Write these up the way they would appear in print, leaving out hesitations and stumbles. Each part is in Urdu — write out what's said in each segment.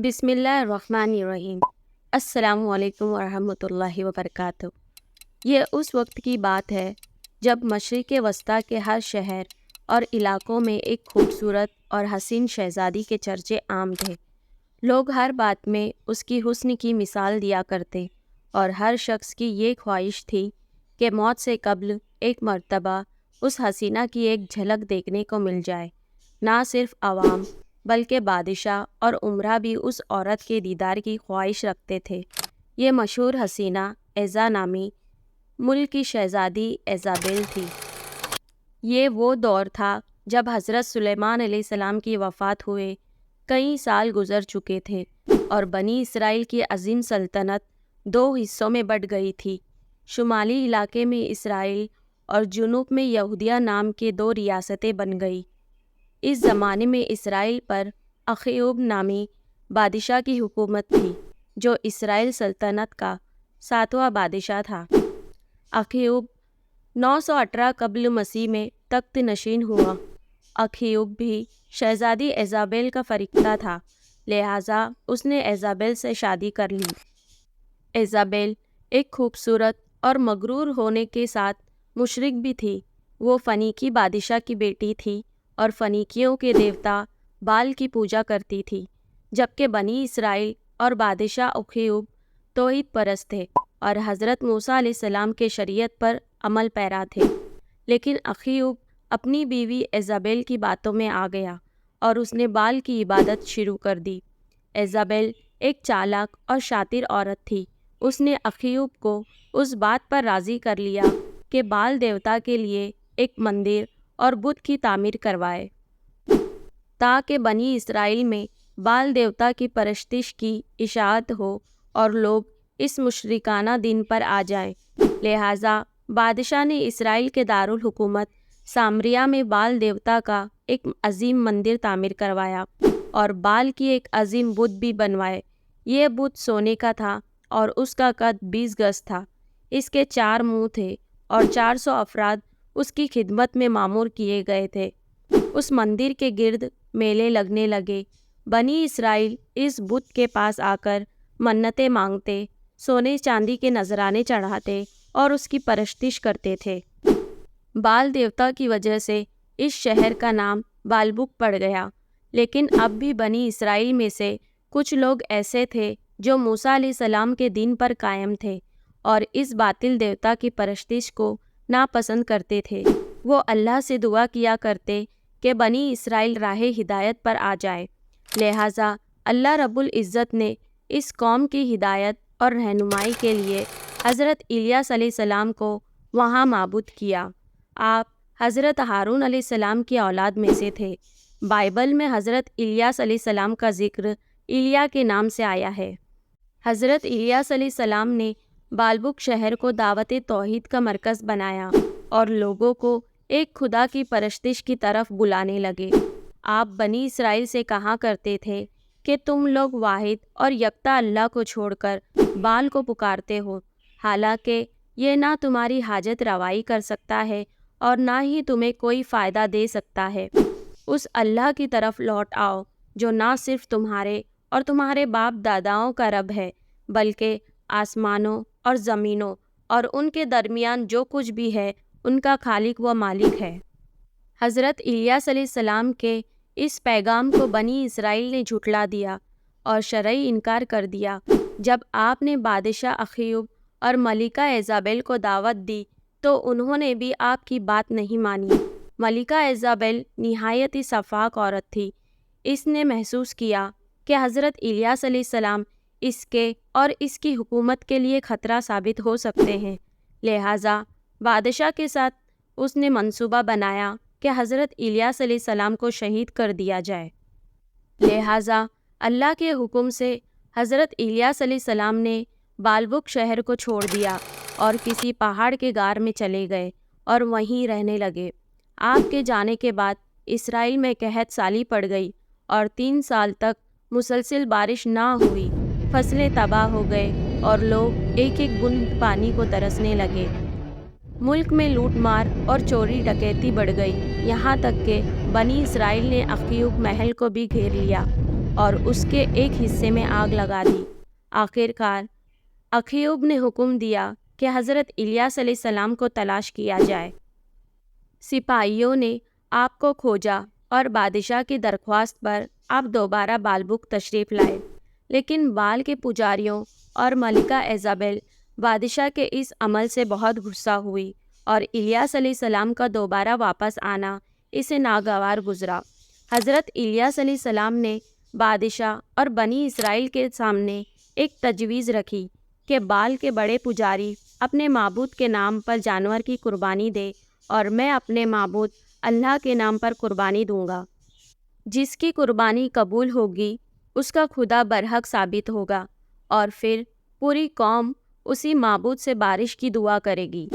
بسم اللہ الرحمن الرحیم۔ السلام علیکم ورحمۃ اللہ وبرکاتہ۔ یہ اس وقت کی بات ہے جب مشرق وسطیٰ کے ہر شہر اور علاقوں میں ایک خوبصورت اور حسین شہزادی کے چرچے عام تھے۔ لوگ ہر بات میں اس کی حسن کی مثال دیا کرتے اور ہر شخص کی یہ خواہش تھی کہ موت سے قبل ایک مرتبہ اس حسینہ کی ایک جھلک دیکھنے کو مل جائے۔ نہ صرف عوام بلکہ بادشاہ اور امراء بھی اس عورت کے دیدار کی خواہش رکھتے تھے۔ یہ مشہور حسینہ ایزا نامی ملک کی شہزادی ایزابل تھی۔ یہ وہ دور تھا جب حضرت سلیمان علیہ السلام کی وفات ہوئے کئی سال گزر چکے تھے اور بنی اسرائیل کی عظیم سلطنت دو حصوں میں بٹ گئی تھی۔ شمالی علاقے میں اسرائیل اور جنوب میں یہودیہ نام کے دو ریاستیں بن گئی۔ اس زمانے میں اسرائیل پر اخیوب نامی بادشاہ کی حکومت تھی جو اسرائیل سلطنت کا 7واں بادشاہ تھا۔ اخیوب 918 قبل مسیح میں تخت نشین ہوا۔ اخیوب بھی شہزادی ایزابل کا فرشتہ تھا، لہٰذا اس نے ایزابل سے شادی کر لی۔ ایزابل ایک خوبصورت اور مغرور ہونے کے ساتھ مشرک بھی تھی۔ وہ فنیکی بادشاہ کی بیٹی تھی اور فنیکیوں کے دیوتا بال کی پوجا کرتی تھی، جبکہ بنی اسرائیل اور بادشاہ اخیوب توحید پرست تھے اور حضرت موسیٰ علیہ السلام کے شریعت پر عمل پیرا تھے۔ لیکن اخیوب اپنی بیوی ایزابل کی باتوں میں آ گیا اور اس نے بال کی عبادت شروع کر دی۔ ایزابل ایک چالاک اور شاطر عورت تھی۔ اس نے اخیوب کو اس بات پر راضی کر لیا کہ بال دیوتا کے لیے ایک مندر اور بت کی تعمیر کروائے تاکہ بنی اسرائیل میں بال دیوتا کی پرستش کی اشاعت ہو اور لوگ اس مشرکانہ دین پر آ جائیں۔ لہٰذا بادشاہ نے اسرائیل کے دارالحکومت سامریہ میں بال دیوتا کا ایک عظیم مندر تعمیر کروایا اور بال کی ایک عظیم بت بھی بنوائے۔ یہ بت سونے کا تھا اور اس کا قد 20 گز تھا۔ اس کے 4 منہ تھے اور 400 افراد اس کی خدمت میں مامور کیے گئے تھے۔ اس مندر کے گرد میلے لگنے لگے۔ بنی اسرائیل اس بت کے پاس آ کر منتیں مانگتے، سونے چاندی کے نذرانے چڑھاتے اور اس کی پرستش کرتے تھے۔ بال دیوتا کی وجہ سے اس شہر کا نام بالبک پڑ گیا۔ لیکن اب بھی بنی اسرائیل میں سے کچھ لوگ ایسے تھے جو موسیٰ علیہ السلام کے دین پر قائم تھے اور اس باطل دیوتا کی پرستش کو ناپسند کرتے تھے۔ وہ اللہ سے دعا کیا کرتے کہ بنی اسرائیل راہ ہدایت پر آ جائے۔ لہٰذا اللہ رب العزت نے اس قوم کی ہدایت اور رہنمائی کے لیے حضرت الیاس علیہ السلام کو وہاں مبعوث کیا۔ آپ حضرت ہارون علیہ السلام کی اولاد میں سے تھے۔ بائبل میں حضرت الیاس علیہ السلام کا ذکر ایلیا کے نام سے آیا ہے۔ حضرت الیاس علیہ السلام نے بالبک شہر کو دعوت توحید کا مرکز بنایا اور لوگوں کو ایک خدا کی پرستش کی طرف بلانے لگے۔ آپ بنی اسرائیل سے کہا کرتے تھے کہ تم لوگ واحد اور یکتا اللہ کو چھوڑ کر بال کو پکارتے ہو، حالانکہ یہ نہ تمہاری حاجت روائی کر سکتا ہے اور نہ ہی تمہیں کوئی فائدہ دے سکتا ہے۔ اس اللہ کی طرف لوٹ آؤ جو نہ صرف تمہارے اور تمہارے باپ داداؤں کا رب ہے بلکہ آسمانوں اور زمینوں اور ان کے درمیان جو کچھ بھی ہے ان کا خالق و مالک ہے۔ حضرت الیاس علیہ السلام کے اس پیغام کو بنی اسرائیل نے جھٹلا دیا اور شرعی انکار کر دیا۔ جب آپ نے بادشاہ اخیوب اور ملکہ ایزابل کو دعوت دی تو انہوں نے بھی آپ کی بات نہیں مانی۔ ملکہ ایزابل نہایت ہی شفاق عورت تھی۔ اس نے محسوس کیا کہ حضرت الیاس علیہ السلام اس کے اور اس کی حکومت کے لیے خطرہ ثابت ہو سکتے ہیں، لہٰذا بادشاہ کے ساتھ اس نے منصوبہ بنایا کہ حضرت الیاس علیہ السلام کو شہید کر دیا جائے۔ لہٰذا اللہ کے حکم سے حضرت الیاس علیہ السلام نے بالبک شہر کو چھوڑ دیا اور کسی پہاڑ کے غار میں چلے گئے اور وہیں رہنے لگے۔ آپ کے جانے کے بعد اسرائیل میں قحط سالی پڑ گئی اور 3 سال تک مسلسل بارش نہ ہوئی۔ فصلیں تباہ ہو گئے اور لوگ ایک ایک بوند پانی کو ترسنے لگے۔ ملک میں لوٹ مار اور چوری ڈکیتی بڑھ گئی، یہاں تک کہ بنی اسرائیل نے اخیوب محل کو بھی گھیر لیا اور اس کے ایک حصے میں آگ لگا دی۔ آخر کار اخیوب نے حکم دیا کہ حضرت الیاس علیہ السلام کو تلاش کیا جائے۔ سپاہیوں نے آپ کو کھوجا اور بادشاہ کی درخواست پر آپ دوبارہ بالبک تشریف لائے، لیکن بال کے پجاریوں اور ملکہ ایزابل بادشاہ کے اس عمل سے بہت غصہ ہوئی اور الیاس علیہ السلام کا دوبارہ واپس آنا اسے ناگوار گزرا۔ حضرت الیاس علیہ السلام نے بادشاہ اور بنی اسرائیل کے سامنے ایک تجویز رکھی کہ بال کے بڑے پجاری اپنے معبود کے نام پر جانور کی قربانی دے اور میں اپنے معبود اللہ کے نام پر قربانی دوں گا۔ جس کی قربانی قبول ہوگی اس کا خدا برحق ثابت ہوگا اور پھر پوری قوم اسی معبود سے بارش کی دعا کرے گی۔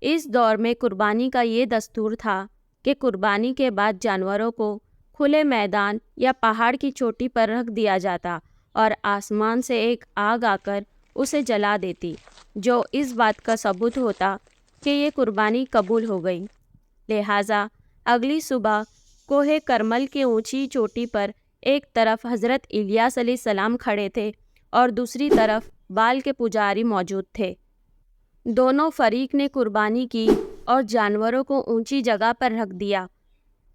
اس دور میں قربانی کا یہ دستور تھا کہ قربانی کے بعد جانوروں کو کھلے میدان یا پہاڑ کی چوٹی پر رکھ دیا جاتا اور آسمان سے ایک آگ آ کر اسے جلا دیتی، جو اس بات کا ثبوت ہوتا کہ یہ قربانی قبول ہو گئی۔ لہٰذا اگلی صبح کوہ کرمل کی اونچی چوٹی پر ایک طرف حضرت الیاس علیہ السلام کھڑے تھے اور دوسری طرف بال کے پجاری موجود تھے۔ دونوں فریق نے قربانی کی اور جانوروں کو اونچی جگہ پر رکھ دیا۔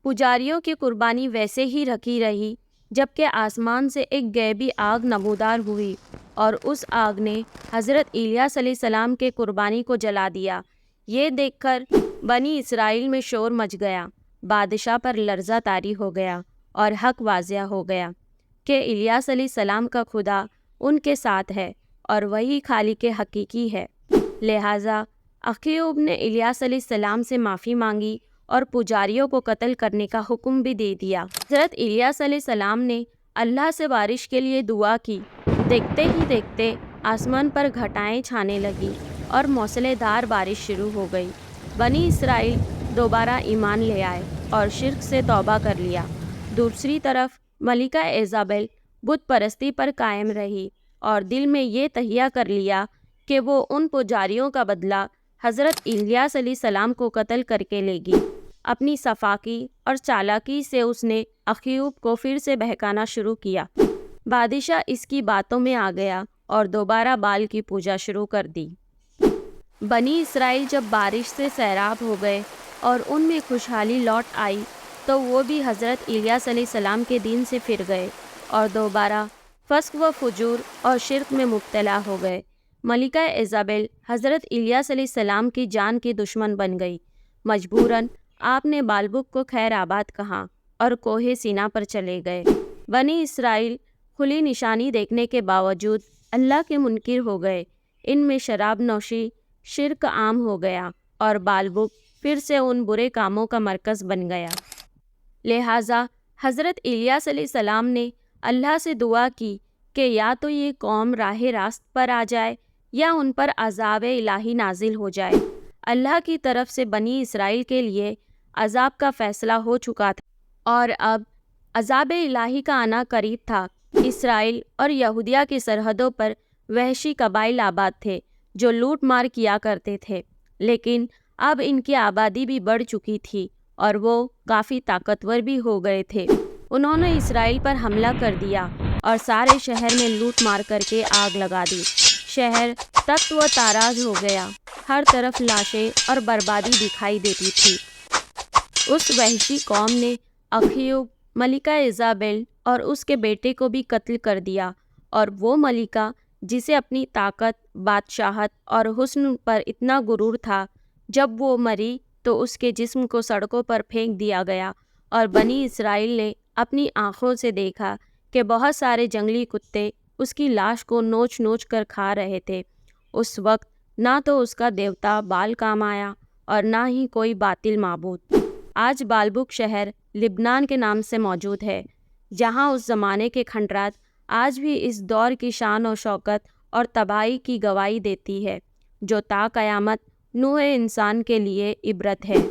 پجاریوں کی قربانی ویسے ہی رکھی رہی جبکہ آسمان سے ایک غیبی آگ نمودار ہوئی اور اس آگ نے حضرت الیاس علیہ السلام کے قربانی کو جلا دیا۔ یہ دیکھ کر بنی اسرائیل میں شور مچ گیا، بادشاہ پر لرزہ طاری ہو گیا اور حق واضح ہو گیا کہ الیاس علیہ السلام کا خدا ان کے ساتھ ہے اور وہی خالق حقیقی ہے۔ لہٰذا اخیوب نے الیاس علیہ السلام سے معافی مانگی اور پجاریوں کو قتل کرنے کا حکم بھی دے دیا۔ حضرت الیاس علیہ السلام نے اللہ سے بارش کے لیے دعا کی۔ دیکھتے ہی دیکھتے آسمان پر گھٹائیں چھانے لگی اور موسلے دھار بارش شروع ہو گئی۔ بنی اسرائیل دوبارہ ایمان لے آئے اور شرک سے توبہ کر لیا۔ دوسری طرف ملکہ ایزابل بت پرستی پر قائم رہی اور دل میں یہ تہیہ کر لیا کہ وہ ان پجاریوں کا بدلہ حضرت الیاس علیہ السلام کو قتل کر کے لے گی۔ اپنی صفاکی اور چالاکی سے اس نے اخیوب کو پھر سے بہکانا شروع کیا۔ بادشاہ اس کی باتوں میں آ گیا اور دوبارہ بال کی پوجا شروع کر دی۔ بنی اسرائیل جب بارش سے سیراب ہو گئے اور ان میں خوشحالی لوٹ آئی تو وہ بھی حضرت الیاس علیہ السلام کے دین سے پھر گئے اور دوبارہ فسق و فجور اور شرک میں مبتلا ہو گئے۔ ملکہ ایزابل حضرت الیاس علیہ السلام کی جان کی دشمن بن گئی۔ مجبوراً آپ نے بالبک کو خیر آباد کہا اور کوہ سینا پر چلے گئے۔ بنی اسرائیل کھلی نشانی دیکھنے کے باوجود اللہ کے منکر ہو گئے۔ ان میں شراب نوشی، شرک عام ہو گیا اور بالبک پھر سے ان برے کاموں کا مرکز بن گیا۔ لہٰذا حضرت الیاس علیہ السلام نے اللہ سے دعا کی کہ یا تو یہ قوم راہ راست پر آ جائے یا ان پر عذاب الہی نازل ہو جائے۔ اللہ کی طرف سے بنی اسرائیل کے لیے عذاب کا فیصلہ ہو چکا تھا اور اب عذاب الہی کا آنا قریب تھا۔ اسرائیل اور یہودیہ کی سرحدوں پر وحشی قبائل آباد تھے جو لوٹ مار کیا کرتے تھے، لیکن اب ان کی آبادی بھی بڑھ چکی تھی اور وہ کافی طاقتور بھی ہو گئے تھے۔ انہوں نے اسرائیل پر حملہ کر دیا اور سارے شہر میں لوٹ مار کر کے آگ لگا دی۔ شہر تخت و تاراج ہو گیا، ہر طرف لاشیں اور بربادی دکھائی دیتی تھی۔ اس وحشی قوم نے اخیوب، ملکہ ایزابل اور اس کے بیٹے کو بھی قتل کر دیا، اور وہ ملکہ جسے اپنی طاقت، بادشاہت اور حسن پر اتنا غرور تھا، جب وہ مری تو اس کے جسم کو سڑکوں پر پھینک دیا گیا اور بنی اسرائیل نے اپنی آنکھوں سے دیکھا کہ بہت سارے جنگلی کتے اس کی لاش کو نوچ نوچ کر کھا رہے تھے۔ اس وقت نہ تو اس کا دیوتا بال کام آیا اور نہ ہی کوئی باطل معبود۔ آج بالبک شہر لبنان کے نام سے موجود ہے، جہاں اس زمانے کے کھنڈرات آج بھی اس دور کی شان و شوکت اور تباہی کی گواہی دیتی ہے، جو تا قیامت نوع انسان کے لیے عبرت ہے۔